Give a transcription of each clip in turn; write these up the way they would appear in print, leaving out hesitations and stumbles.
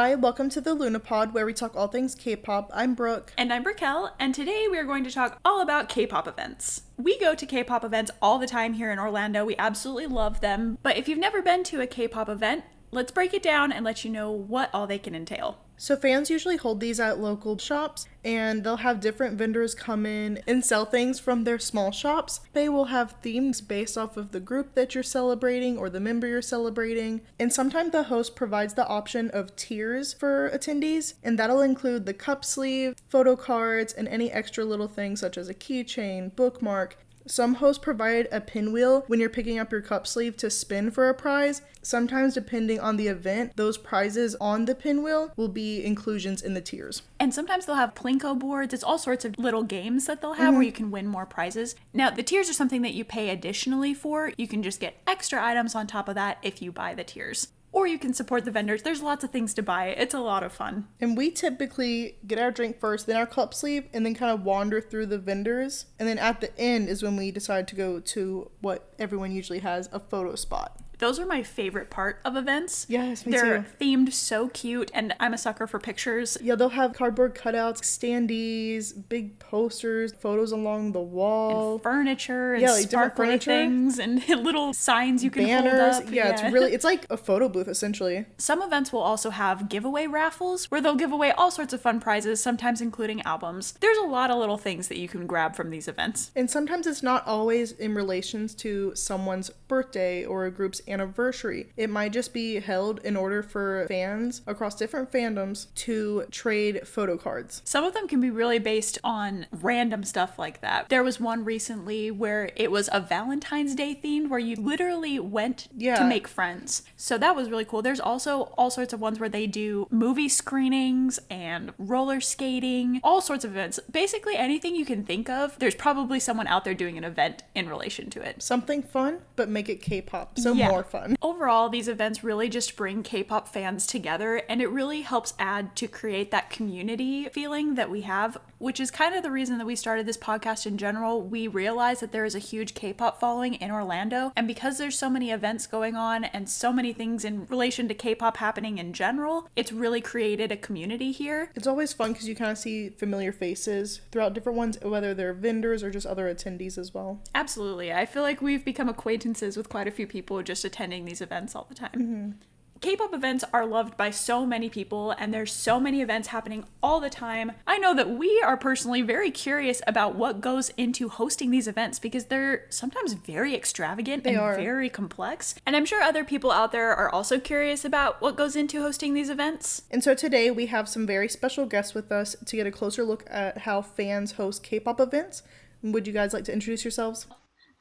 Hi, welcome to the Lunapod, where we talk all things K-pop. I'm Brooke. And I'm Raquel, and today we are going to talk all about K-pop events. We go to K-pop events all the time here in Orlando. We absolutely love them. But if you've never been to a K-pop event, let's break it down and let you know what all they can entail. So fans usually hold these at local shops, and they'll have different vendors come in and sell things from their small shops. They will have themes based off of the group that you're celebrating or the member you're celebrating. And sometimes the host provides the option of tiers for attendees, and that'll include the cup sleeve, photo cards, and any extra little things such as a keychain, bookmark. Some hosts provide a pinwheel when you're picking up your cup sleeve to spin for a prize. Sometimes, depending on the event, those prizes on the pinwheel will be inclusions in the tiers. And sometimes they'll have Plinko boards. It's all sorts of little games that they'll have where you can win more prizes. Now, the tiers are something that you pay additionally for. You can just get extra items on top of that if you buy the tiers. Or you can support the vendors. There's lots of things to buy. It's a lot of fun. And we typically get our drink first, then our cup sleeve, and then kind of wander through the vendors. And then at the end is when we decide to go to what everyone usually has, a photo spot. Those are my favorite part of events. Yes, me They're too. themed so cute, and I'm a sucker for pictures. Yeah, they'll have cardboard cutouts, standees, big posters, photos along the wall. And furniture and like different sparkly furniture. things and little signs you can Banners. hold up. Yeah, it's like a photo booth essentially. Some events will also have giveaway raffles where they'll give away all sorts of fun prizes, sometimes including albums. There's a lot of little things that you can grab from these events. And sometimes it's not always in relations to someone's birthday or a group's anniversary. It might just be held in order for fans across different fandoms to trade photo cards. Some of them can be really based on random stuff like that. There was one recently where it was a Valentine's Day themed where you literally went to make friends. So that was really cool. There's also all sorts of ones where they do movie screenings and roller skating, all sorts of events. Basically anything you can think of, there's probably someone out there doing an event in relation to it. Something fun, but make it K-pop, so more fun. Overall, these events really just bring K-pop fans together, and it really helps add to create that community feeling that we have, which is kind of the reason that we started this podcast in general. We realized that there is a huge K-pop following in Orlando, and because there's so many events going on and so many things in relation to K-pop happening in general, it's really created a community here. It's always fun because you kind of see familiar faces throughout different ones, whether they're vendors or just other attendees as well. Absolutely. I feel like we've become acquaintances with quite a few people just attending these events all the time. K-pop events are loved by so many people, and there's so many events happening all the time. I know that we are personally very curious about what goes into hosting these events because they're sometimes very extravagant very complex. And I'm sure other people out there are also curious about what goes into hosting these events. And so today we have some very special guests with us to get a closer look at how fans host K-pop events. Would you guys like to introduce yourselves?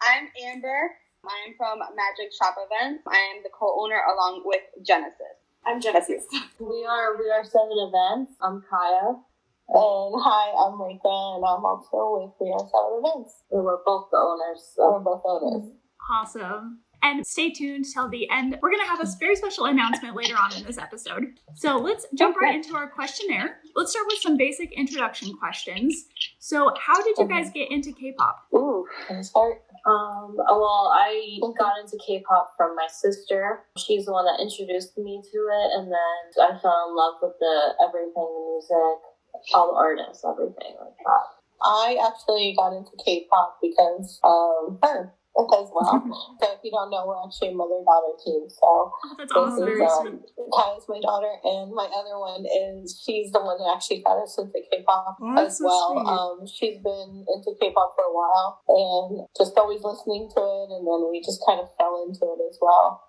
I'm Amber. I'm from Magic Shop Events. I am the co-owner along with Genesis. I'm Genesis. We are 7 Events. I'm Kaia. And hi, I'm Rekha, and I'm also with We Are 7 Events. We're both the owners. We're both owners. Awesome. And stay tuned till the end. We're going to have a very special announcement later on in this episode. So let's jump right into our questionnaire. Let's start with some basic introduction questions. So how did you guys get into K-pop? Ooh, can I start? Well, I got into K-pop from my sister. She's the one that introduced me to it, and then I fell in love with everything, the music, all the artists, everything like that. I actually got into K-pop because of her as well. So if you don't know, we're actually a mother-daughter team. So that's awesome. Kaia's my daughter, and my other one she's the one that actually got us into K-pop as well. She's been into K-pop for a while and just always listening to it, and then we just kind of fell into it as well.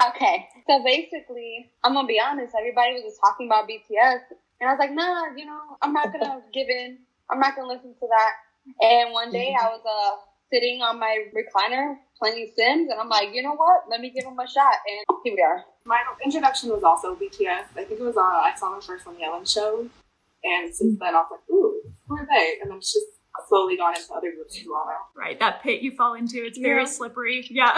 Okay, so basically, I'm going to be honest, everybody was just talking about BTS, and I was like, nah, I'm not going to give in. I'm not going to listen to that. And one day I was sitting on my recliner playing Sims, and I'm like, you know what? Let me give them a shot, and here we are. My introduction was also BTS. I think it was I saw them first on the Ellen Show, and since then I was like, ooh, who are they? And then it's just slowly gone into other groups as well now. Right, that pit you fall into, it's very slippery. Yeah.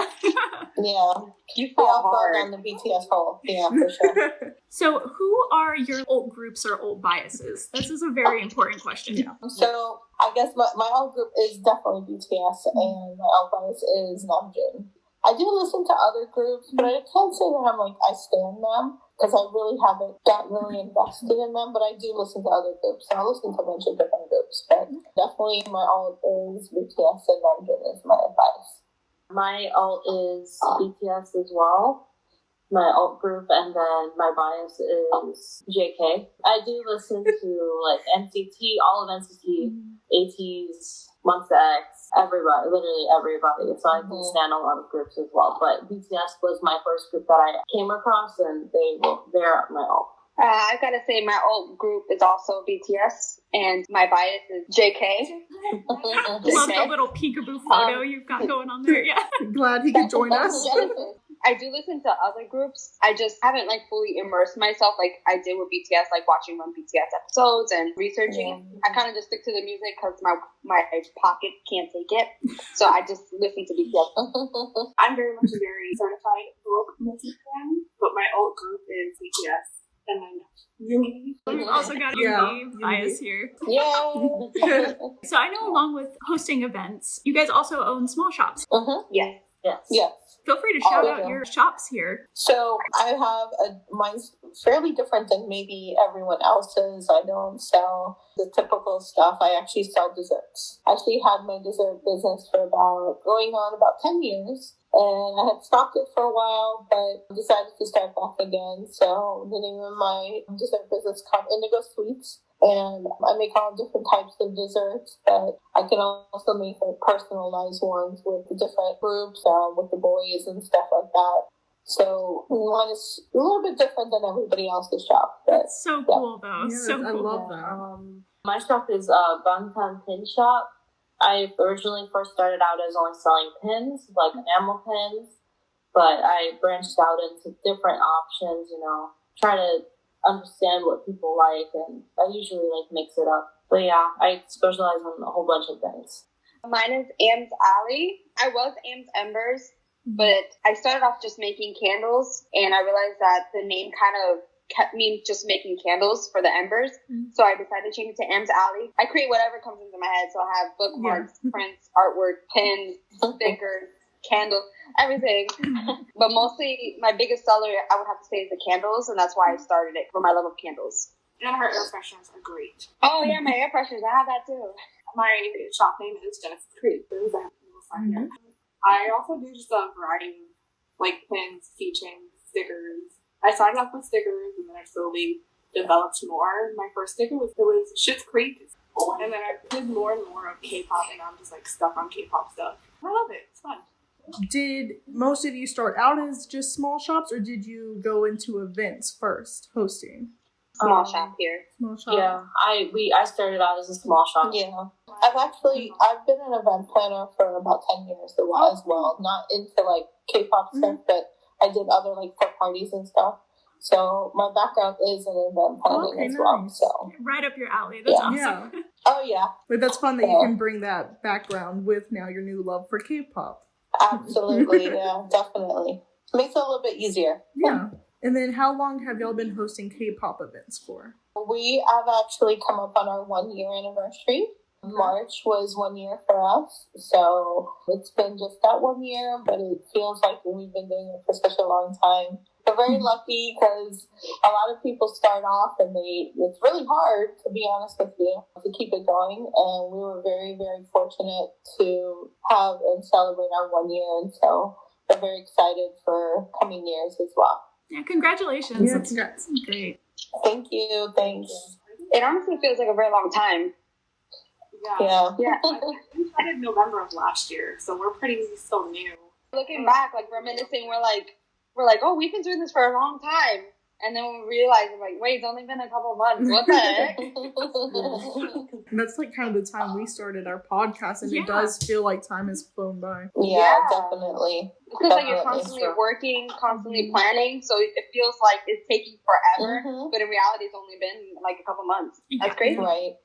Yeah. We all fell down the BTS hole. Yeah, for sure. So who are your old groups or old biases? This is a very important question. Yeah. So I guess my old group is definitely BTS, and my old bias is Namjoon. I do listen to other groups, but I can't say that I stand them. because I really haven't got really invested in them, but I do listen to other groups. So I listen to a bunch of different groups, but definitely my alt is BTS and Namjoon is my advice. My alt is BTS as well. My alt group, and then my bias is JK. I do listen to like NCT, all of NCT, ATEEZ, Monsta X, everybody, literally everybody. So I do stand a lot of groups as well. But BTS was my first group that I came across, and they're my alt. I gotta say, my alt group is also BTS, and my bias is JK. Love the little peekaboo photo you've got going on there. Yeah. Glad he could join us. I do listen to other groups. I just haven't like fully immersed myself like I did with BTS, like watching one BTS episodes and researching. I kind of just stick to the music because my pocket can't take it. So I just listen to BTS. I'm very much a very certified folk music fan, but my alt group is BTS. And then We've also got a bias here. Yeah. So I know along with hosting events, you guys also own small shops. Yes. Yes. Feel free to shout out your shops here. So I have mine's fairly different than maybe everyone else's. I don't sell the typical stuff. I actually sell desserts. I actually had my dessert business for going on about 10 years. And I had stopped it for a while, but decided to start back again. So the name of my dessert business is called Indigo Sweets. And I make all different types of desserts, but I can also make like personalized ones with the different groups, with the boys and stuff like that. So one is a little bit different than everybody else's shop. That's so cool, though. Yeah, so I cool. love that. My shop is Bangtan Pin Shop. I originally first started out as only selling pins, like enamel pins, but I branched out into different options, try to understand what people like, and I usually like mix it up. But yeah, I specialize in a whole bunch of things. Mine is Am's Alley. I was Am's Embers, but I started off just making candles, and I realized that the name kind of kept me just making candles for the embers. So I decided to change it to Am's Alley. I create whatever comes into my head. So I have bookmarks, prints, artwork, pins, stickers, candles, everything. But mostly my biggest seller, I would have to say, is the candles. And that's why I started it, for my love of candles. And her air fresheners are great. Oh yeah, my air fresheners. I have that too. My shop name is Genesis Creations. I also do just a variety of like pins, keychains, stickers. I started off with stickers, and then I slowly developed more. My first sticker was Schitt's Creek, and then I did more and more of K-pop, and I'm just like stuck on K-pop stuff. I love it. It's fun. Did most of you start out as just small shops, or did you go into events first, hosting? Small shop here. Small shop. Yeah, I started out as a small shop. Yeah. I've been an event planner for about 10 years as well. Not into like K-pop stuff, but I did other like for parties and stuff. So my background is in event planning as well. So right up your alley. That's awesome. Yeah. Oh yeah. But that's fun that you can bring that background with now your new love for K-pop. Absolutely. Yeah, definitely. Makes it a little bit easier. Yeah. And then how long have y'all been hosting K-pop events for? We have actually come up on our 1 year anniversary. March was 1 year for us. So it's been just that 1 year, but it feels like we've been doing it for such a long time. We're very lucky because a lot of people start off and it's really hard, to be honest with you, to keep it going. And we were very, very fortunate to have and celebrate our 1 year. And so we're very excited for coming years as well. Yeah, congratulations. Yeah, That's great. Thank you. Thanks. It honestly feels like a very long time. Yeah. We started November of last year, so we're pretty still new. Looking back, like reminiscing, we're like, oh, we've been doing this for a long time. And then we realized, I'm like, wait, it's only been a couple months. What the heck? And that's like kind of the time we started our podcast, and it does feel like time has flown by. Yeah, definitely. Because like you're constantly working, constantly planning, so it feels like it's taking forever. But in reality, it's only been like a couple months. That's crazy. Right.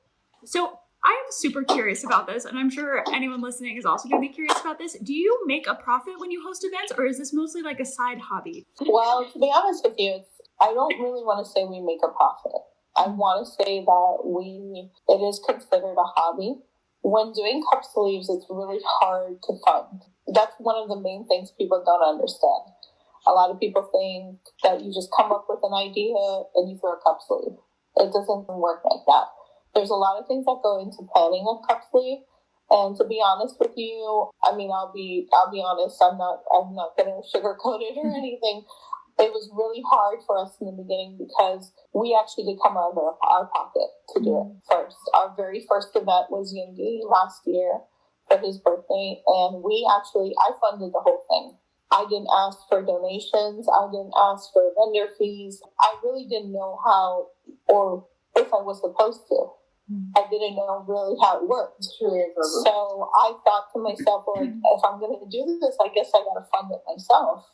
So I'm super curious about this, and I'm sure anyone listening is also going to be curious about this. Do you make a profit when you host events, or is this mostly like a side hobby? Well, to be honest with you, I don't really want to say we make a profit. I want to say that it is considered a hobby. When doing cup sleeves, it's really hard to fund. That's one of the main things people don't understand. A lot of people think that you just come up with an idea and you throw a cup sleeve. It doesn't work like that. There's a lot of things that go into planning a cup sleeve. And to be honest with you, I mean, I'll be honest. I'm not going to sugarcoat it or anything. It was really hard for us in the beginning because we actually did come out of our pocket to do it first. Our very first event was Yoongi last year for his birthday, and I funded the whole thing. I didn't ask for donations. I didn't ask for vendor fees. I really didn't know how or if I was supposed to. I didn't know really how it worked. So I thought to myself, like, if I'm going to do this, I guess I got to fund it myself.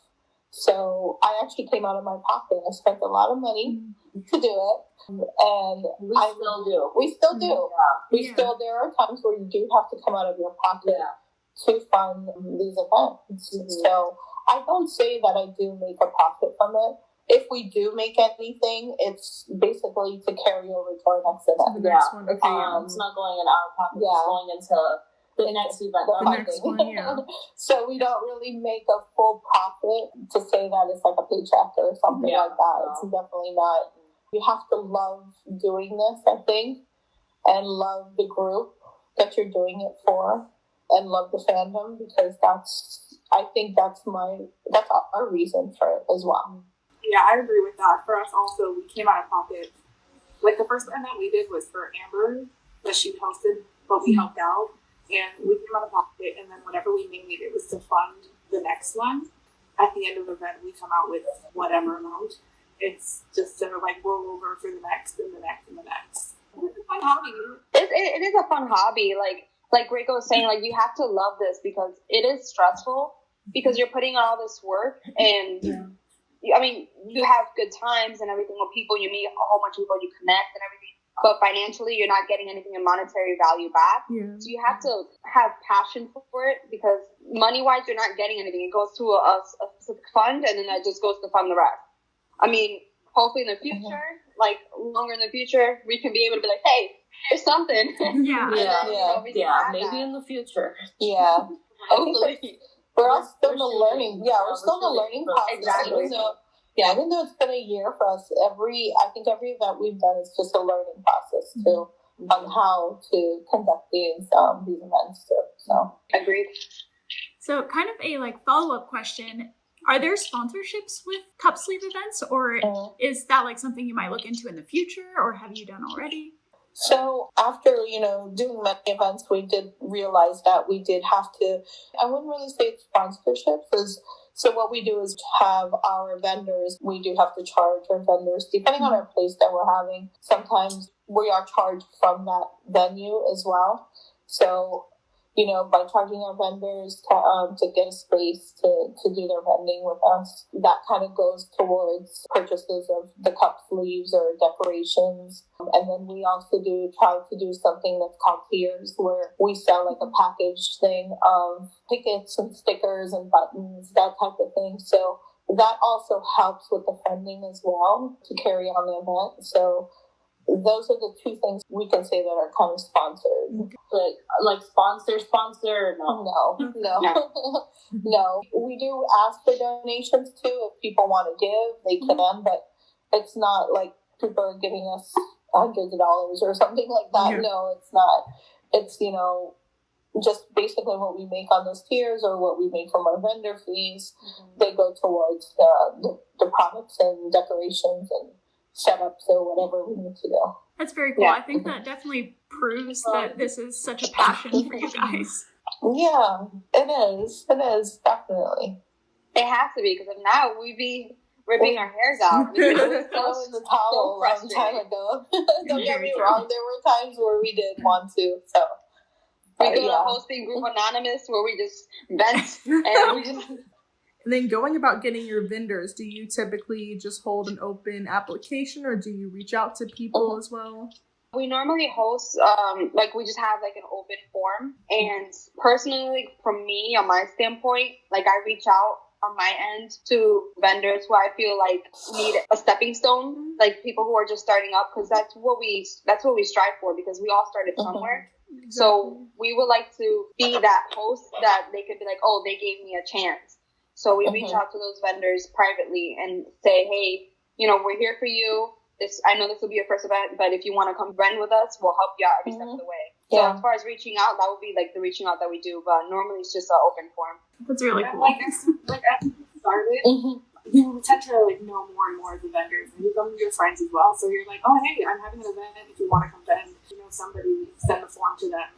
So I actually came out of my pocket. I spent a lot of money to do it. And we still do. We still do. Yeah. There are times where you do have to come out of your pocket to fund these events. So I don't say that I do make a profit from it. If we do make anything, it's basically to carry over to our next event. It's not going in our pocket. It's going into the next event. The next one, So we don't really make a full profit to say that it's like a paycheck or something like that. No. It's definitely not. You have to love doing this, I think, and love the group that you're doing it for, and love the fandom, because I think that's our reason for it as well. Yeah, I agree with that. For us also, we came out of pocket. Like, the first event that we did was for Ambar, that she hosted, but we helped out. And we came out of pocket, and then whatever we made, it was to fund the next one. At the end of the event, we come out with whatever amount. It's just to, like, roll over for the next and the next and the next. It's a fun hobby. It is a fun hobby. Like Rekha was saying, like, you have to love this because it is stressful because you're putting on all this work and... I mean, you have good times and everything with people. You meet a whole bunch of people, you connect and everything. But financially, you're not getting anything in monetary value back. So you have to have passion for it because money-wise, you're not getting anything. It goes to a specific fund, and then that just goes to fund the rest. I mean, hopefully in the future, like longer in the future, we can be able to be like, hey, here's something. Maybe in the future. Yeah. Hopefully. We're all still in the learning. We're still in the learning process. Exactly. Even though it's been a year for us, I think every event we've done is just a learning process too on how to conduct these events too. So agreed. So kind of a follow-up question. Are there sponsorships with cup sleeve events, or is that something you might look into in the future, or have you done already? So after, doing many events, we did realize that we did have to, I wouldn't really say it's sponsorships. So what we do is have our vendors, we do have to charge our vendors, depending on our place that we're having. Sometimes we are charged from that venue as well. So, by charging our vendors to get a space to do their vending with us, that kind of goes towards purchases of the cup sleeves or decorations. And then we also try to do something that's called tiers, where we sell a package thing of tickets and stickers and buttons, that type of thing. So that also helps with the funding as well to carry on the event. So those are the two things we can say that are kind of sponsored. Like sponsor? No. No. We do ask for donations too. If people want to give, they can, but it's not like people are giving us hundreds of dollars or something like that. Yeah. No, it's not. It's, just basically what we make on those tiers or what we make from our vendor fees. They go towards the products and decorations and setups or whatever we need to do. That's very cool. Yeah. I think that definitely proves that this is such a passion for you guys. Yeah, it is. It is, definitely. It has to be, because if not, we'd be ripping our hairs out. It was in the towel a long time ago. Don't get me wrong, there were times where we did want to, so. We do a hosting group anonymous where we just vent and we just... And then going about getting your vendors, do you typically just hold an open application, or do you reach out to people as well? We normally host, we just have an open form. And personally, from me, on my standpoint, I reach out on my end to vendors who I feel need a stepping stone, people who are just starting up, because that's what we strive for, because we all started somewhere. Exactly. So we would like to be that host that they could be like, oh, they gave me a chance. So we reach out to those vendors privately and say, hey, you know, we're here for you. I know this will be your first event, but if you want to come run with us, we'll help you out every step of the way. So as far as reaching out, that would be like the reaching out that we do, but normally it's just an open form. That's really cool. Like as we started, you tend to like know more and more of the vendors, and you become your friends as well. So you're like, oh hey, I'm having an event. If you want to come to, you know, somebody, send the form to them.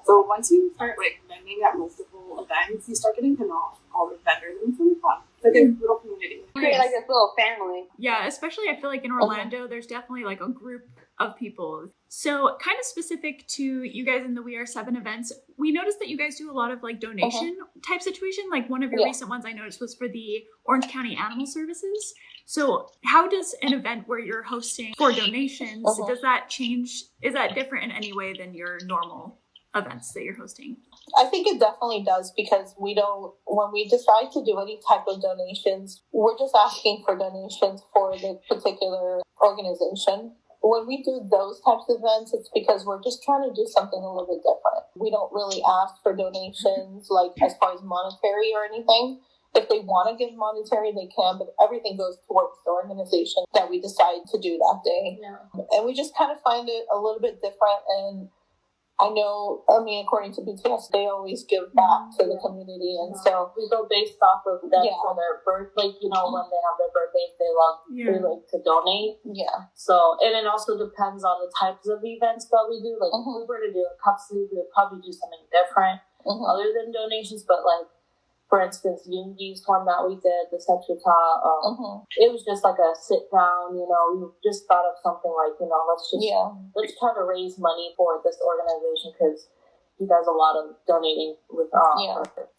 So once you start like vending at multiple events, you start getting to know all the vendors, and it's really fun. It's like a little community. You create like this little family. Yeah, especially I feel like in Orlando, there's definitely like a group of people. So kind of specific to you guys in the We Are 7 events, we noticed that you guys do a lot of like donation type situation. Like one of your recent ones I noticed was for the Orange County Animal Services. So how does an event where you're hosting for donations, does that change? Is that different in any way than your normal events that you're hosting? I think it definitely does, because when we decide to do any type of donations, we're just asking for donations for the particular organization. When we do those types of events, it's because we're just trying to do something a little bit different. We don't really ask for donations, like as far as monetary or anything. If they want to give monetary, they can, but everything goes towards the organization that we decide to do that day. Yeah. And we just kind of find it a little bit different. And I know, according to BTS, they always give back to the community. And so we go based off of them for their birth. Like, you know, when they have their birthdays, they like to donate. Yeah. So, and it also depends on the types of events that we do. Like, if we were to do a cup sleeve, we would probably do something different other than donations. But, like, for instance, Yoongi's one that we did, the Sechuta, it was just like a sit down, you know, we just thought of something like, you know, let's try to raise money for this organization, because he does a lot of donating with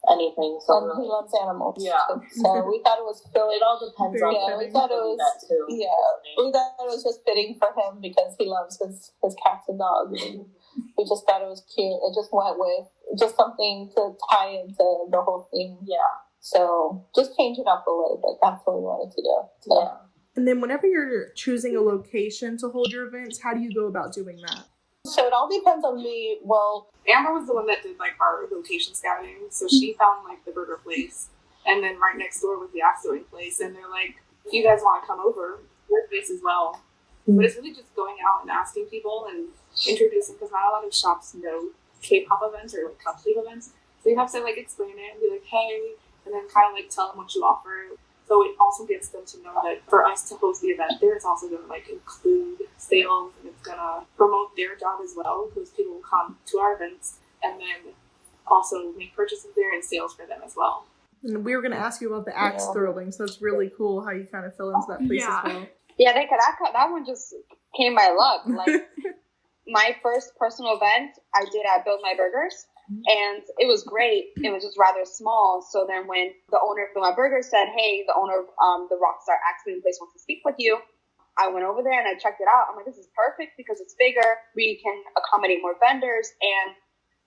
anything. So he loves animals. Yeah. So we thought it was fitting. It all depends on we thought it was that too. Yeah. We thought it was just fitting for him because he loves his cats and dogs. And we just thought it was cute. It just went with just something to tie into the whole thing. Yeah. So just change it up a little bit. That's what we wanted to do. So. Yeah. And then whenever you're choosing a location to hold your events, how do you go about doing that? So it all depends on me. Well, Amber was the one that did like our location scouting. So she found like the burger place, and then right next door was the axe throwing place. And they're like, if you guys want to come over, your place as well. But it's really just going out and asking people and introducing, because not a lot of shops know K-pop events or like cup sleeve events. So you have to like explain it and be like, hey, and then kind of like tell them what you offer. So it also gets them to know that for us to host the event there, it's also going to like include sales, and it's going to promote their job as well, because people will come to our events and then also make purchases there and sales for them as well. And we were going to ask you about the axe throwing, so it's really cool how you kind of fill into that place as well. Yeah, that one just came by luck. Like my first personal event I did at Build My Burgers, and it was great. It was just rather small. So then when the owner of Build My Burgers said, hey, the owner of the Rockstar Axe Throwing place wants to speak with you, I went over there and I checked it out. I'm like, this is perfect because it's bigger. We can accommodate more vendors, and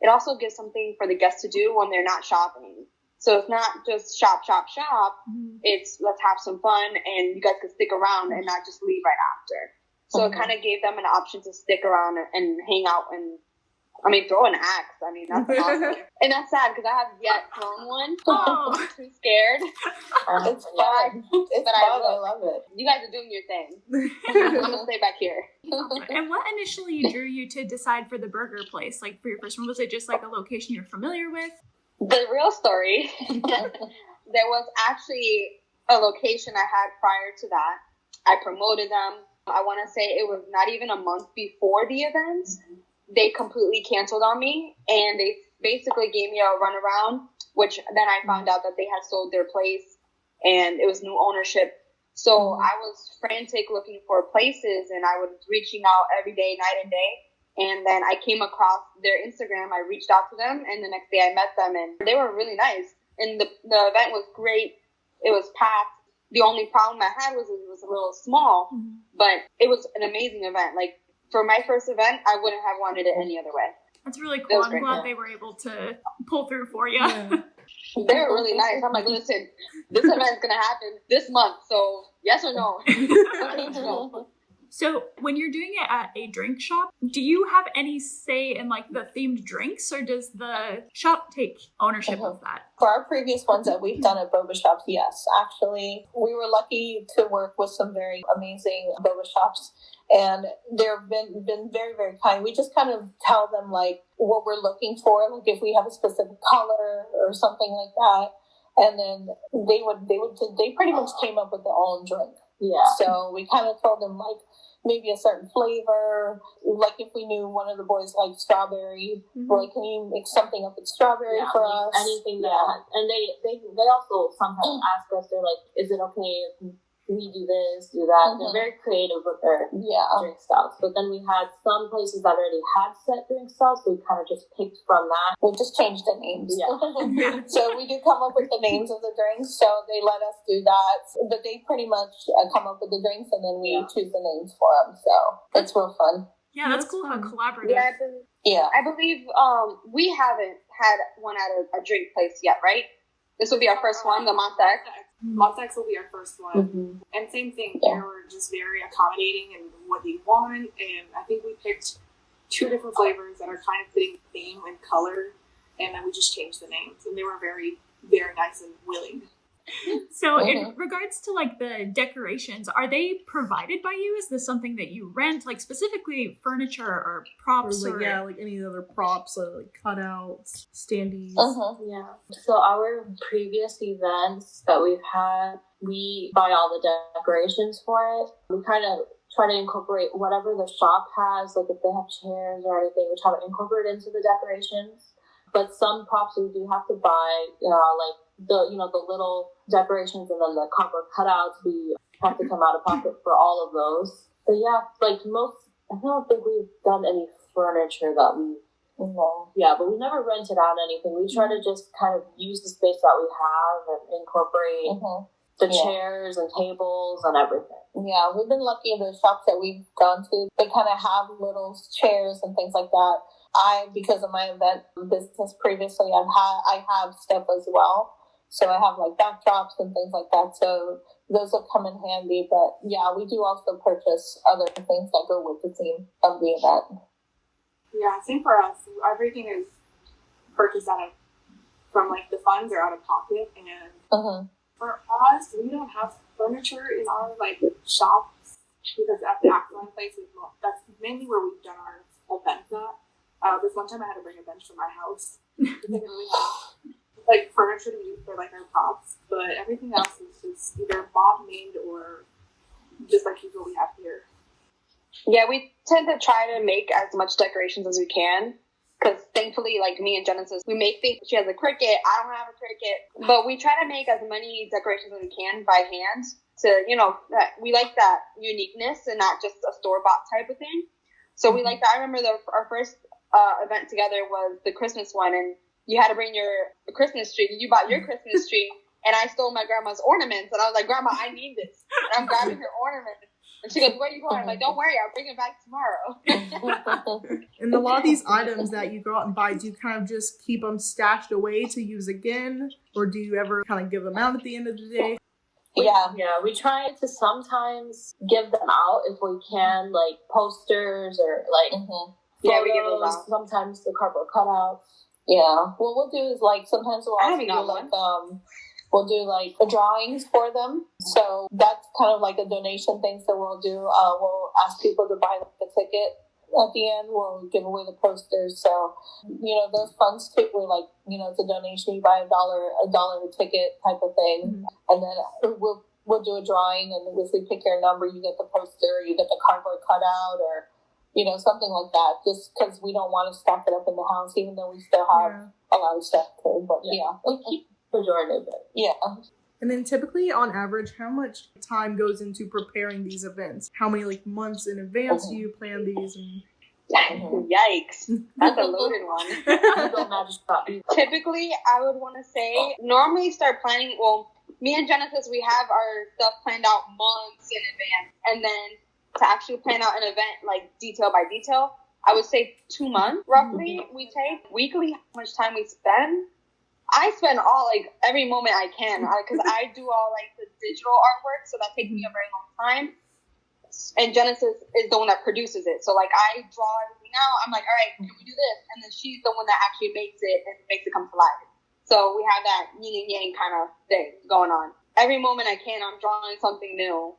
it also gives something for the guests to do when they're not shopping. So it's not just shop. It's let's have some fun, and you guys can stick around and not just leave right after. So it kind of gave them an option to stick around and hang out and, throw an axe. That's awesome. And that's sad because I have yet thrown one. I'm too scared. It's fun. I love it. You guys are doing your thing. I'm going to stay back here. And what initially drew you to decide for the burger place? Like for your first one, was it just like a location you're familiar with? The real story, there was actually a location I had prior to that. I promoted them. I want to say it was not even a month before the event. They completely canceled on me, and they basically gave me a runaround, which then I found out that they had sold their place and it was new ownership. So I was frantic looking for places, and I was reaching out every day, night and day. And then I came across their Instagram. I reached out to them, and the next day I met them, and they were really nice. And the event was great. It was packed. The only problem I had was it was a little small, but it was an amazing event. Like, for my first event, I wouldn't have wanted it any other way. That's really cool. I'm glad they were able to pull through for you. Yeah. They were really nice. I'm like, listen, this event's going to happen this month, so yes or no? So when you're doing it at a drink shop, do you have any say in like the themed drinks, or does the shop take ownership of that? For our previous ones that we've done at boba shops, yes. Actually, we were lucky to work with some very amazing boba shops, and they've been very, very kind. We just kind of tell them like what we're looking for, like if we have a specific color or something like that, and then they pretty much came up with their own drink. Yeah. So we kind of told them like maybe a certain flavor, like if we knew one of the boys liked strawberry, we're like, can you mix something up with strawberry for us? Anything that, and they also sometimes ask us, they're like, is it okay if we do this, do that? They're very creative with their drink styles. But then we had some places that already had set drink styles, so we kind of just picked from that. We just changed the names. Yeah. So we do come up with the names of the drinks, so they let us do that. But they pretty much come up with the drinks, and then we choose the names for them. So it's real fun. Yeah, that's cool. How collaborative. Yeah, I believe we haven't had one at a drink place yet, right? This will be our first one, the Montex. Montex will be our first one. And same thing, they were just very accommodating in what they want. And I think we picked 2 different flavors that are kind of fitting the theme and color. And then we just changed the names. And they were very, very nice and willing. So in regards to like the decorations, are they provided by you? Is this something that you rent, like specifically furniture or props? Or like any other props, like cutouts, standees. Yeah. So our previous events that we've had, we buy all the decorations for it. We kind of try to incorporate whatever the shop has, like if they have chairs or anything, we try to incorporate into the decorations. But some props we do have to buy, like the little decorations and then the cardboard cutouts, we have to come out of pocket for all of those. But yeah, like I don't think we've done any furniture that we, but we never rented out anything. We try to just kind of use the space that we have and incorporate the chairs and tables and everything. Yeah, we've been lucky in the shops that we've gone to. They kind of have little chairs and things like that. Because of my event business previously, I have stuff as well. So I have like backdrops and things like that. So those have come in handy. But yeah, we do also purchase other things that go with the theme of the event. Yeah, same for us. Everything is purchased from like the funds are out of pocket. And for us, we don't have furniture in our like shops because at the Aqualine place, that's mainly where we've done our events at. This one time I had to bring a bench from my house. We didn't really have like furniture to use for like our props, but everything else is just either mom made or just like what we have here. Yeah, we tend to try to make as much decorations as we can because thankfully, like me and Genesis, we make things. She has a cricket, I don't have a cricket, but we try to make as many decorations as we can by hand to, we like that uniqueness and not just a store-bought type of thing. So we like that. I remember our first event together was the Christmas one, and you had to bring your Christmas tree. You bought your Christmas tree, and I stole my grandma's ornaments, and I was like, Grandma, I need this. And I'm grabbing her ornaments. And she goes, where are you going? I'm like, don't worry, I'll bring it back tomorrow. And a lot of these items that you go out and buy, do you kind of just keep them stashed away to use again? Or do you ever kind of give them out at the end of the day? Yeah, we try to sometimes give them out if we can, like posters or like photos, we give those out. Sometimes the cardboard cutouts. Yeah, what we'll do is like sometimes we'll also do like we'll do like the drawings for them. So that's kind of like a donation thing. So we'll do we'll ask people to buy the ticket. At the end, we'll give away the posters. So those funds too were like it's a donation. You buy $1 a ticket type of thing, and then we'll do a drawing. And if we pick your number, you get the poster, you get the cardboard cutout, or something like that. Just because we don't want to stack it up in the house, even though we still have a lot of stuff too. But we keep the majority of it. Yeah. And then typically, on average, how much time goes into preparing these events? How many months in advance do you plan these? And Yikes. That's a loaded one. Typically, I would want to say, normally start planning, me and Genesis, we have our stuff planned out months in advance. And then to actually plan out an event, like detail by detail, I would say 2 months, roughly, we take. Weekly, how much time we spend? I spend every moment I can because I do all the digital artwork, so that takes me a very long time. and Genesis is the one that produces it. So like I draw everything out. I'm like, all right, can we do this? And then she's the one that actually makes it and makes it come to life. So we have that yin and yang kind of thing going on. Every moment I can, I'm drawing something new.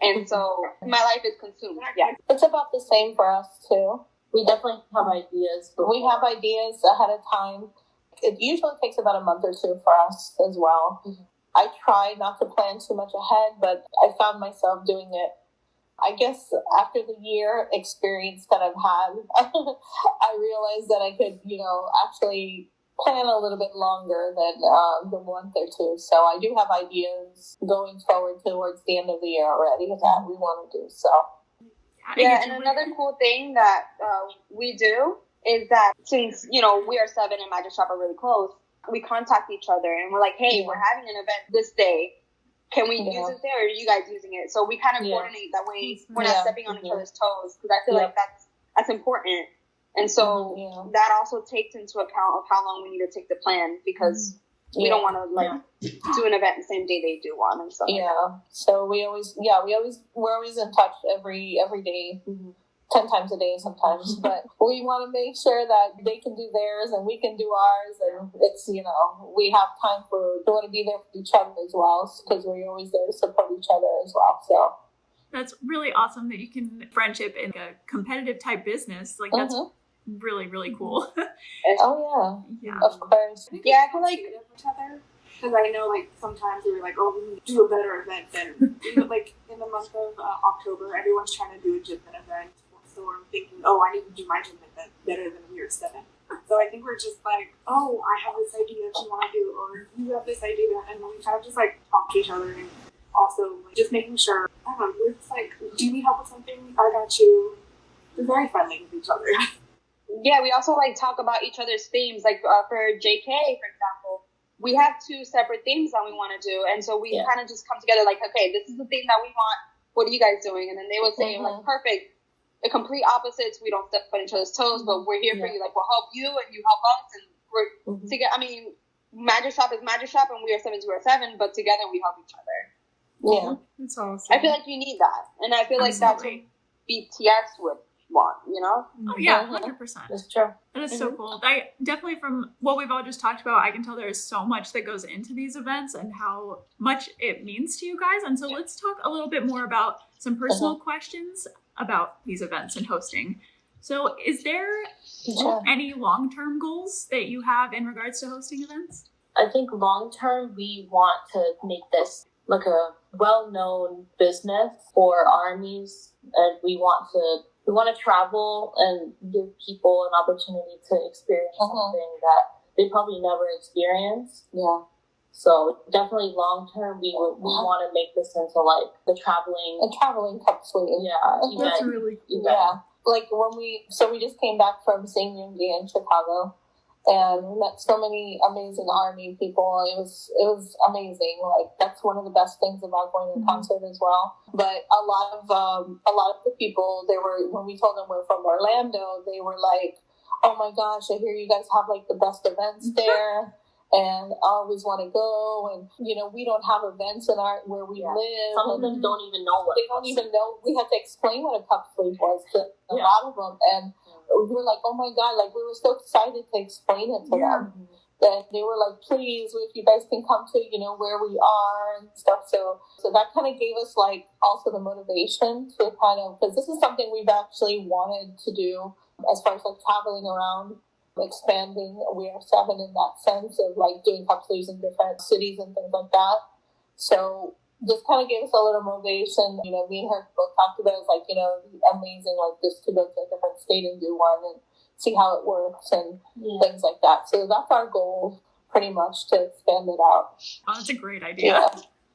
And so my life is consumed. Yeah. It's about the same for us too. We definitely have ideas. We have ideas ahead of time. It usually takes about a month or two for us as well. Mm-hmm. I try not to plan too much ahead, but I found myself doing it. I guess after the year experience that I've had, I realized that I could, actually plan a little bit longer than the month or two. So I do have ideas going forward towards the end of the year already that we want to do. So yeah, and another cool thing that we do is that since we are 7 and Magic Shop are really close, we contact each other and we're like, hey, we're having an event this day. Can we use it there, or are you guys using it? So we kind of coordinate that way. We're not stepping on each other's toes, because I feel like that's important. And so that also takes into account of how long we need to take to plan, because we don't want to do an event the same day they do one and stuff. So we're always in touch every day. 10 times a day sometimes, but we want to make sure that they can do theirs and we can do ours, and it's, we have time we want to be there for each other as well, because we're always there to support each other as well. So that's really awesome that you can friendship in a competitive type business. Like that's really, really cool. Of course. I feel like each other. Because I know, sometimes we were like, oh, we need to do a better event than, in the month of October, everyone's trying to do a gym event. So we're thinking, oh, I need to do my gym event better than Weird 7. So I think we're just like, oh, I have this idea that you want to do, or you have this idea, and we kind of just talk to each other, and also just making sure, I don't know, we're just do you need help with something? I got you. We're very friendly with each other. Yeah, we also talk about each other's themes. For JK, for example, we have 2 separate themes that we want to do, and so we kind of just come together okay, this is the theme that we want. What are you guys doing? And then they would say perfect. The complete opposites. We don't step on each other's toes, but we're here for you. We'll help you and you help us, and we're together. I mean, Magic Shop is Magic Shop, and we are 7 to our 7, but together we help each other. Yeah, that's awesome. I feel like you need that, and I feel like that's what BTS would want. Oh yeah, 100%. That's true. That is so cool. I definitely, from what we've all just talked about, I can tell there is so much that goes into these events and how much it means to you guys. And so let's talk a little bit more about some personal questions about these events and hosting. So is there any long-term goals that you have in regards to hosting events? I think long-term, we want to make this a well-known business for armies, and we want to travel and give people an opportunity to experience something that they probably never experienced. Yeah. So definitely long term, we want to make this into the traveling cup suite. Yeah, that's really cool. Yeah, we just came back from seeing Yoongi in Chicago, and we met so many amazing army people. It was amazing. That's one of the best things about going to concert as well. But a lot of the people, when we told them we're from Orlando, they were like, "Oh my gosh, I hear you guys have the best events there." And I always want to go, and we don't have events where we live. Some of them don't even know what. They don't even know. We had to explain what a cup sleeve was to a lot of them, and we were like, "Oh my god!" We were so excited to explain it to them. That they were like, "Please, if you guys can come to where we are and stuff." So that kind of gave us also the motivation to because this is something we've actually wanted to do as far as traveling around. Expanding. We are 7 in that sense of doing cup sleeves in different cities and things like that. So just kind of gave us a little motivation. Me and her both talked about it. Amazing just to go to a different state and do one and see how it works and things like that. So that's our goal pretty much, to expand it out. Oh, that's a great idea. Yeah.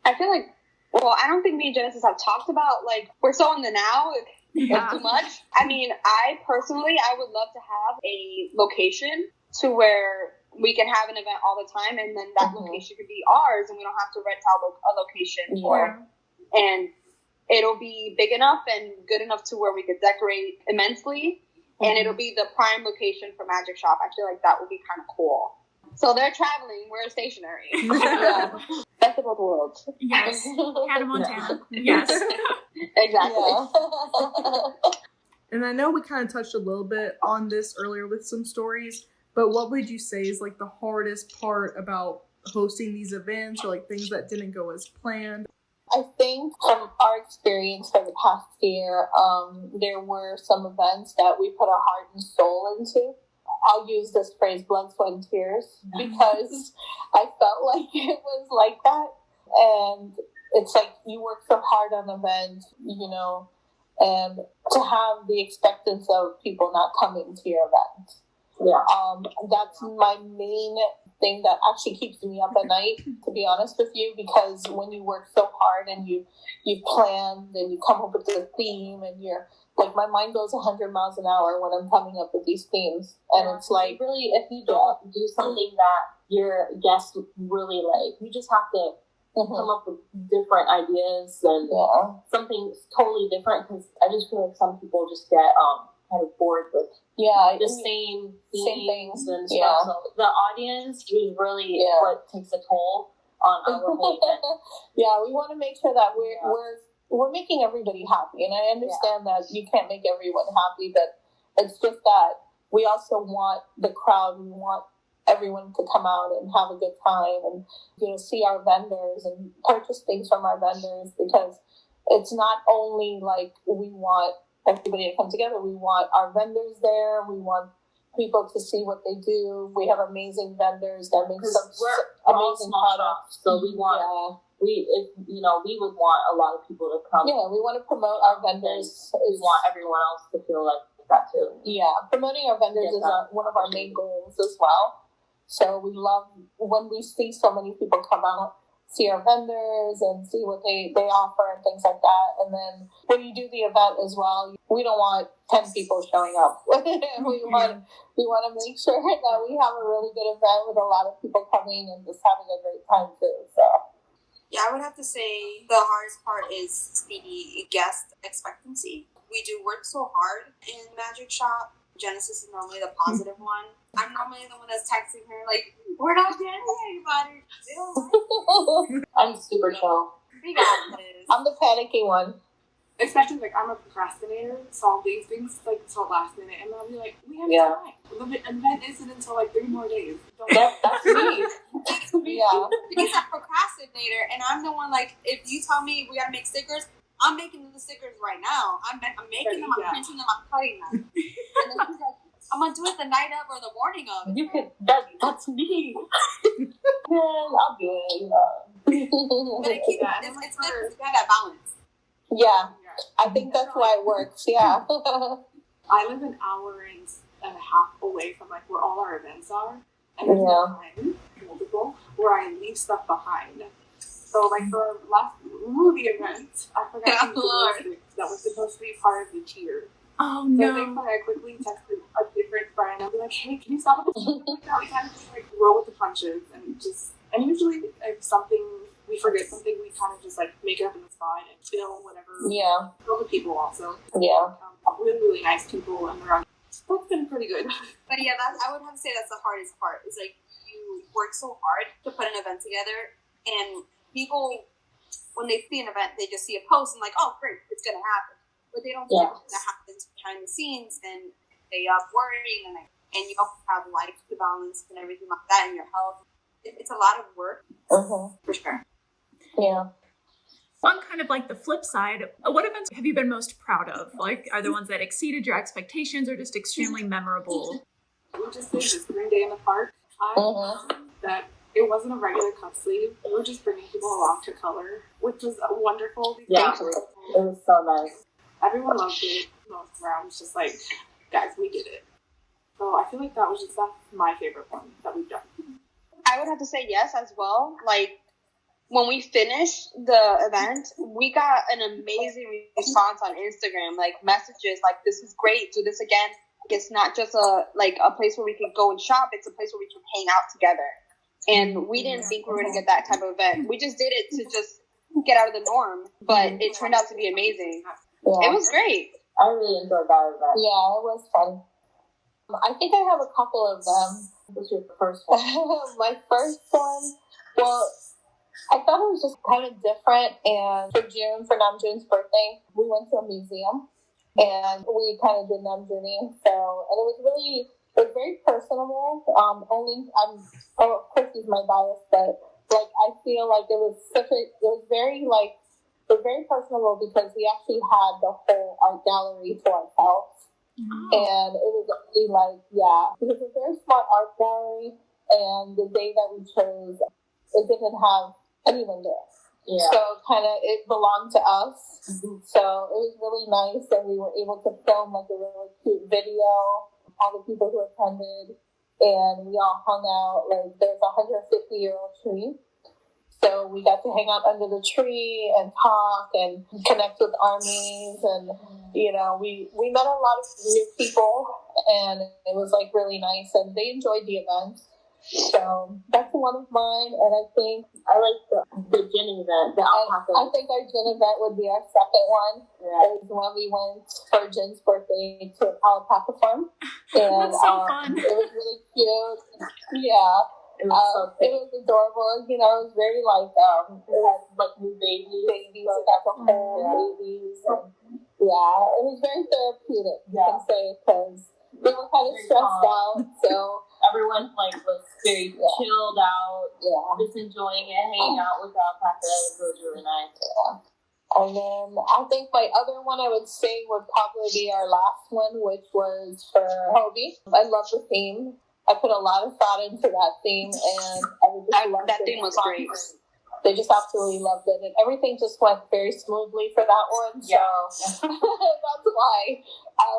I feel I don't think me and Genesis have talked about we're so in the now. Too much. I mean, I would love to have a location to where we can have an event all the time, and then that location could be ours, and we don't have to rent out a location for. And it'll be big enough and good enough to where we could decorate immensely, and it'll be the prime location for Magic Shop. I feel like that would be kind of cool. So they're traveling, we're stationary. Best of both worlds. Yes. Hannah Montana. Yes. Exactly. Yeah. And I know we kind of touched a little bit on this earlier with some stories, but what would you say is like the hardest part about hosting these events, or like things that didn't go as planned? I think from our experience for the past year, there were some events that we put our heart and soul into. I'll use this phrase, blood, sweat, and tears, because I felt like it was like that. And it's like you work so hard on an event, you know, and to have the expectance of people not coming to your event. Yeah. That's my main thing that actually keeps me up at night, to be honest with you, because when you work so hard and you planned and you come up with the theme, and you're like, my mind goes 100 miles an hour when I'm coming up with these themes. And it's like, really, if you don't do something that your guests really like, you just have to come up with different ideas and something totally different, because I just feel like some people just get kind of bored with the same things and stuff. Yeah. So the audience is really what takes a toll on our whole event. Yeah, we want to make sure that we're making everybody happy, and I understand that you can't make everyone happy, but it's just that we also want the crowd, we want everyone to come out and have a good time, and, you know, see our vendors and purchase things from our vendors, because it's not only like we want everybody to come together, we want our vendors there, we want people to see what they do. We have amazing vendors that make some amazing products, so we want we would want a lot of people to come. Yeah, we want to promote our vendors. We want everyone else to feel like that too. Yeah, promoting our vendors is one of our main goals as well. So we love when we see so many people come out, see our vendors and see what they offer and things like that. And then when you do the event as well, we don't want 10 people showing up. we want to make sure that we have a really good event with a lot of people coming and just having a great time too. So. Yeah, I would have to say the hardest part is the guest expectancy. We do work so hard in Magic Shop. Genesis is normally the positive one. I'm normally the one that's texting her, like, we're not getting anybody. I'm super chill. We got this. I'm the panicky one. Especially, like, I'm a procrastinator, so I'll leave things, like, until last minute, and I'll be like, we have time. The event isn't until, like, 3 more days. That's me. Yeah. Because I'm a procrastinator, and I'm the one, like, if you tell me we gotta make stickers, I'm making the stickers right now. I'm making them, I'm printing them, I'm cutting them. And then she's like, I'm gonna do it the night of or the morning of. You could, that's me. Man, I'll do it. But it's good because we have that balance. Yeah, I think that's why it works. Yeah. I live an hour and a half away from like where all our events are, and there's multiple where I leave stuff behind. So like for our last movie event, I forgot to use the lipstick that was supposed to be part of the tier. Oh so no! I quickly texted a different friend. I'll be like, "Hey, can you stop with the like that? We kind of just like roll with the punches and usually if we forget something, we kind of just like make it up in the spot and fill whatever. Yeah. Fill the people also. Yeah. Really nice people, and that's been pretty good. But yeah, I would have to say that's the hardest part. Is like you work so hard to put an event together, and people, when they see an event, they just see a post and like, oh great, it's gonna happen. But they don't see what happens behind the scenes, and they are worrying, and you also have life to balance and everything like that, and your health. It's a lot of work for sure. Yeah. On kind of like the flip side, what events have you been most proud of? Like, are the ones that exceeded your expectations or just extremely memorable? We just did this Green Day in the Park. That it wasn't a regular cuff sleeve. We were just bringing people along to color, which was wonderful. Yeah, it was so nice. Everyone loved it. Most around was just like, guys, we did it. So I feel like that's my favorite one that we've done. I would have to say yes as well. Like, when we finished the event, we got an amazing response on Instagram, like messages like, this is great, do this again. It's not just a place where we can go and shop, it's a place where we can hang out together. And we didn't think we were going to get that type of event. We just did it to just get out of the norm, but it turned out to be amazing. Yeah. It was great. I really enjoyed that event. Yeah, it was fun. I think I have a couple of them. What's your first one? My first one, well, I thought it was just kind of different. And for Namjoon's birthday, we went to a museum and we kind of did Namjooning. So, and it was very personable. Of course he's my bias, but like, I feel like it was very personable because we actually had the whole art gallery to ourselves. And it was really because it's a very smart art gallery, and the day that we chose, it didn't have anyone there. Yeah. So kind of it belonged to us. Mm-hmm. So it was really nice, and we were able to film like a really cute video, all the people who attended, and we all hung out. Like, there's a 150-year-old tree. So we got to hang out under the tree and talk and connect with armies. And, we met a lot of new people, and it was like really nice, and they enjoyed the event. So that's one of mine. And I think I like the gin event, the alpaca. I think our gin event would be our second one. Yeah. It was when we went for Jin's birthday to an alpaca farm. And that's so fun. It was really cute. Yeah. It was adorable. It was very it had like new babies. We got to hold babies. And, it was very therapeutic, you can say, because they were kind of stressed out. So everyone was very chilled out, just enjoying it, hanging out with the alpaca. It was really nice. Yeah. And then I think my other one I would say would probably be our last one, which was for Hobie. I love the theme. I put a lot of thought into that theme, and that theme was great. They just absolutely loved it, and everything just went very smoothly for that one. So that's why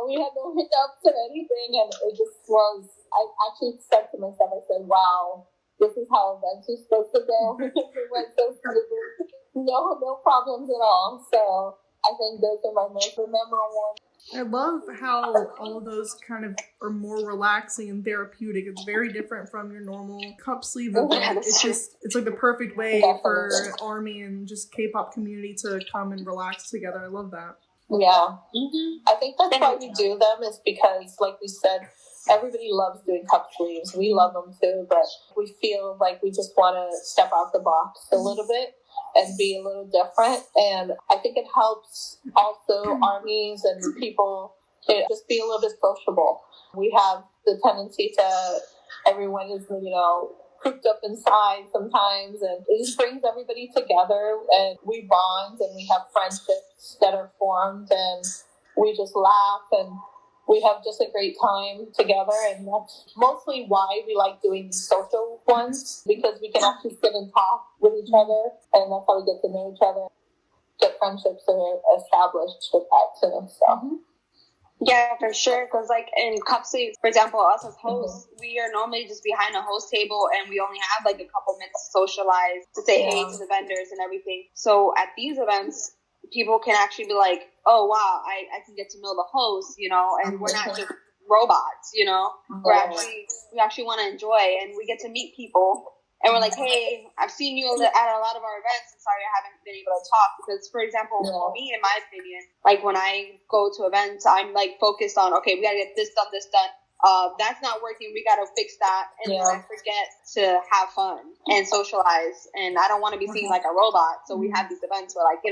we had no hiccups or anything, and it just was. I actually said to myself, I said, "Wow, this is how events are supposed to go." It went so smoothly, no problems at all. So I think those are my most memorable ones. I love how all of those kind of are more relaxing and therapeutic. It's very different from your normal cup sleeve event. It's like the perfect way for ARMY and just K-pop community to come and relax together. I love that. Yeah. Mm-hmm. I think that's why we do them, is because, like we said, everybody loves doing cup sleeves. We love them too, but we feel like we just want to step out the box a little bit and be a little different. And I think it helps also armies and people to just be a little bit sociable. We have the tendency to, everyone is, cooped up inside sometimes, and it just brings everybody together, and we bond, and we have friendships that are formed, and we just laugh, and we have just a great time together. And that's mostly why we like doing these social ones, because we can actually sit and talk with each other, and that's how we get to know each other, get friendships that are established with that too. So. Yeah, for sure. Because like in cup sleeves, for example, us as hosts, we are normally just behind a host table, and we only have like a couple minutes to socialize, to say hey to the vendors and everything. So at these events, people can actually be like, oh wow, I can get to know the host, and we're not just robots, we actually want to enjoy, and we get to meet people. And we're like, hey, I've seen you at a lot of our events, and sorry I haven't been able to talk. Because, for example, for me, in my opinion, like when I go to events, I'm like focused on, okay, we got to get this done. That's not working. We got to fix that. And then I forget to have fun and socialize. And I don't want to be seen like a robot. So we have these events where, like,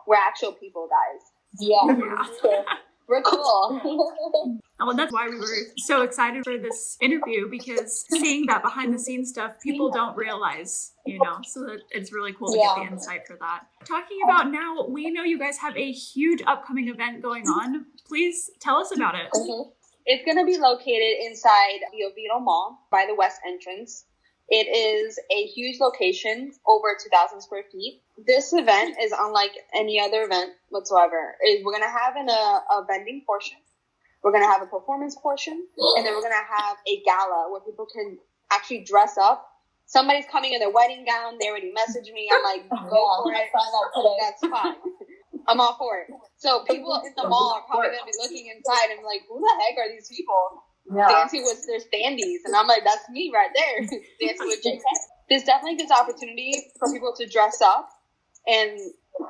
we're actual people, guys. Yeah. We're cool. Well, that's why we were so excited for this interview, because seeing that behind the scenes stuff, people don't realize, so that it's really cool to get the insight for that. Talking about now, we know you guys have a huge upcoming event going on. Please tell us about it. Mm-hmm. It's going to be located inside the Oviedo Mall by the West entrance. It is a huge location, over 2,000 square feet. This event is unlike any other event whatsoever. We're going to have a vending portion. We're going to have a performance portion. And then we're going to have a gala where people can actually dress up. Somebody's coming in their wedding gown. They already messaged me. I'm like, go for it. That's fine. I'm all for it. So people in the mall are probably going to be looking inside and like, who the heck are these people? Dancing with their standees, and I'm like, that's me right there, dancing with JK. This definitely gives opportunity for people to dress up, and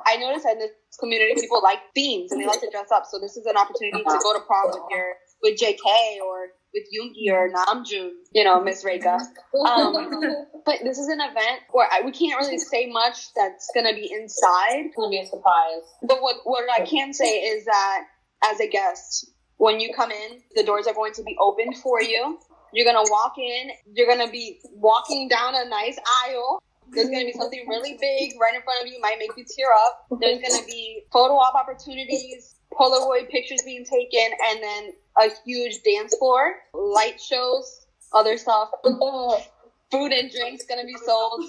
I noticed that in this community, people like themes and they like to dress up. So this is an opportunity to go to prom with JK or with Yoongi or Namjoon, Miss Rekha. But this is an event where we can't really say much that's going to be inside. It's going to be a surprise. But what I can say is that as a guest, when you come in, the doors are going to be opened for you. You're going to walk in. You're going to be walking down a nice aisle. There's going to be something really big right in front of you, might make you tear up. There's going to be photo op opportunities, Polaroid pictures being taken, and then a huge dance floor, light shows, other stuff. Food and drinks going to be sold.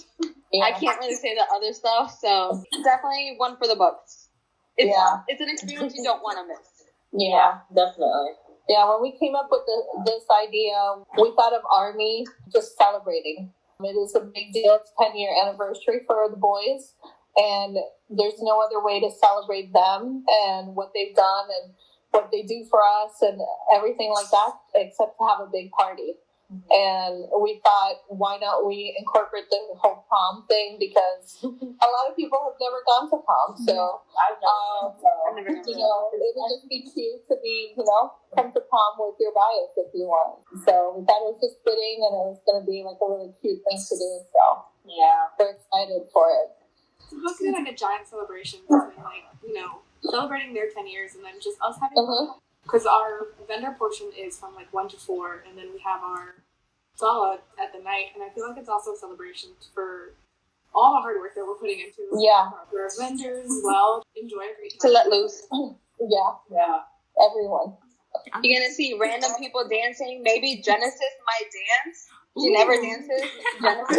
Yeah. I can't really say the other stuff, so definitely one for the books. It's an experience you don't want to miss. Yeah, definitely. Yeah, when we came up with this idea, we thought of ARMY just celebrating. It is a big deal. It's 10-year anniversary for the boys, and there's no other way to celebrate them and what they've done and what they do for us and everything like that, except to have a big party. And we thought, why not we incorporate the whole prom thing, because a lot of people have never gone to prom. So, it would just be cute to be, come to prom with your bias if you want. So we thought it was just fitting, and it was going to be like a really cute thing to do. So yeah, we're excited for it. It's supposed to be like a giant celebration, celebrating their 10 years, and then just us having fun. Because our vendor portion is from 1 to 4, and then we have our gala at the night, and I feel like it's also a celebration for all the hard work that we're putting into our vendors as well. Enjoy a great time. To let loose. Yeah. Everyone. You're going to see random people dancing. Maybe Genesis might dance. She never dances. Genesis.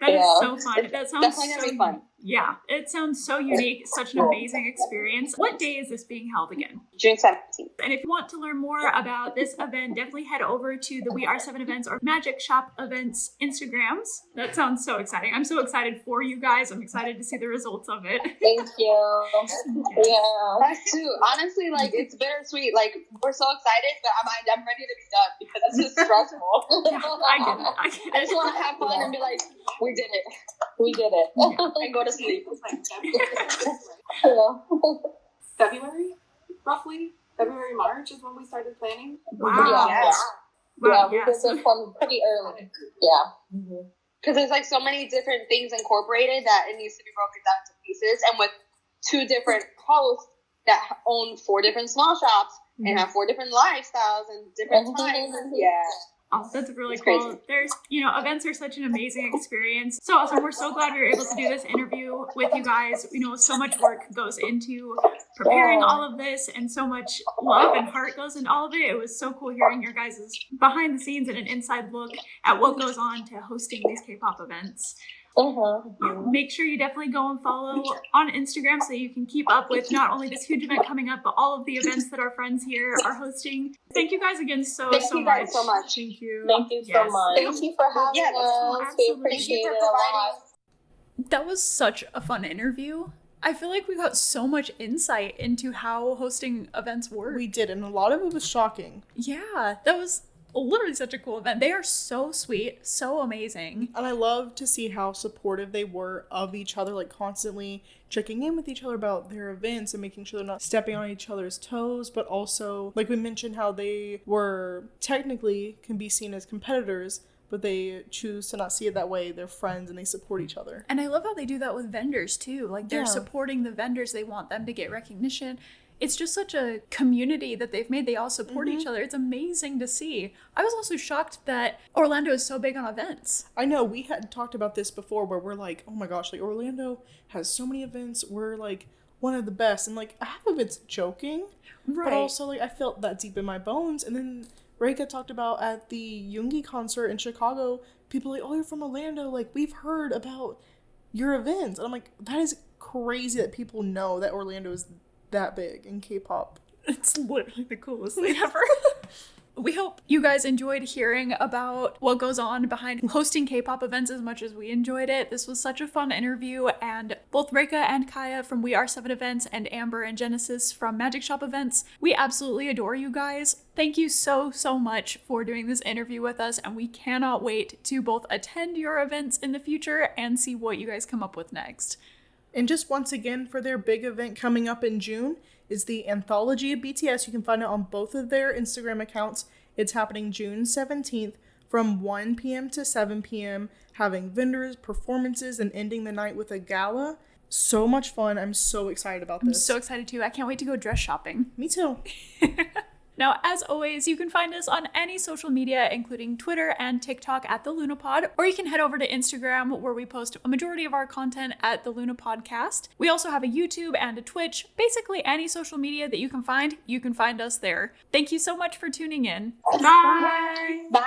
That is so fun. That sounds definitely going to be fun. Yeah, it sounds so unique, such an amazing experience. What day is this being held again? June 17th. And if you want to learn more about this event, definitely head over to the We Are 7 Events or Magic Shop Events Instagrams. That sounds so exciting. I'm so excited for you guys. I'm excited to see the results of it. Thank you. Yeah. Us too. Honestly, it's bittersweet. We're so excited, but I'm ready to be done because it's just stressful. Yeah, I get it. I just want to have fun and be like, we did it. We did it. And go to sleep. February, roughly. February, March is when we started planning. Wow. Yeah, we did this one pretty early. Yeah. Because there's so many different things incorporated that it needs to be broken down into pieces. And with 2 different hosts that own 4 different small shops and have 4 different lifestyles and different times. Yeah. Oh, that's really cool. Crazy. There's, events are such an amazing experience. So awesome. We're so glad we were able to do this interview with you guys. So much work goes into preparing all of this, and so much love and heart goes into all of it. It was so cool hearing your guys' behind the scenes and an inside look at what goes on to hosting these K-pop events. Make sure you definitely go and follow on Instagram so you can keep up with not only this huge event coming up, but all of the events that our friends here are hosting. Thank you guys again so much. Thank you guys so much. Thank you. Thank you so much. Thank you for having us. We appreciate it a lot. That was such a fun interview. I feel like we got so much insight into how hosting events work. We did, and a lot of it was shocking. Yeah, that was literally such a cool event. They are so sweet, so amazing. And I love to see how supportive they were of each other, constantly checking in with each other about their events and making sure they're not stepping on each other's toes, but also, we mentioned, how they were technically can be seen as competitors, but they choose to not see it that way. They're friends and they support each other. And I love how they do that with vendors too. They're supporting the vendors. They want them to get recognition. It's just such a community that they've made. They all support each other. It's amazing to see. I was also shocked that Orlando is so big on events. I know. We had talked about this before where we're like, oh my gosh, Orlando has so many events. We're one of the best. And half of it's joking. Right. But also I felt that deep in my bones. And then Rekha talked about at the Yoongi concert in Chicago, people oh, you're from Orlando. We've heard about your events. And I'm that is crazy that people know that Orlando is that big in K-pop. It's literally the coolest thing ever. We hope you guys enjoyed hearing about what goes on behind hosting K-pop events as much as we enjoyed it. This was such a fun interview, and both Rekha and Kaia from We Are 7 Events and Ambar and Genesis from Magic Shop Events, we absolutely adore you guys. Thank you so much for doing this interview with us, and we cannot wait to both attend your events in the future and see what you guys come up with next. And just once again, for their big event coming up in June is the Anthology of BTS. You can find it on both of their Instagram accounts. It's happening June 17th from 1 p.m. to 7 p.m., having vendors, performances, and ending the night with a gala. So much fun. I'm so excited about this. I'm so excited too. I can't wait to go dress shopping. Me too. Now, as always, you can find us on any social media, including Twitter and TikTok at thelunapod, or you can head over to Instagram, where we post a majority of our content at thelunapodcast. We also have a YouTube and a Twitch. Basically, any social media that you can find us there. Thank you so much for tuning in. Bye! Bye!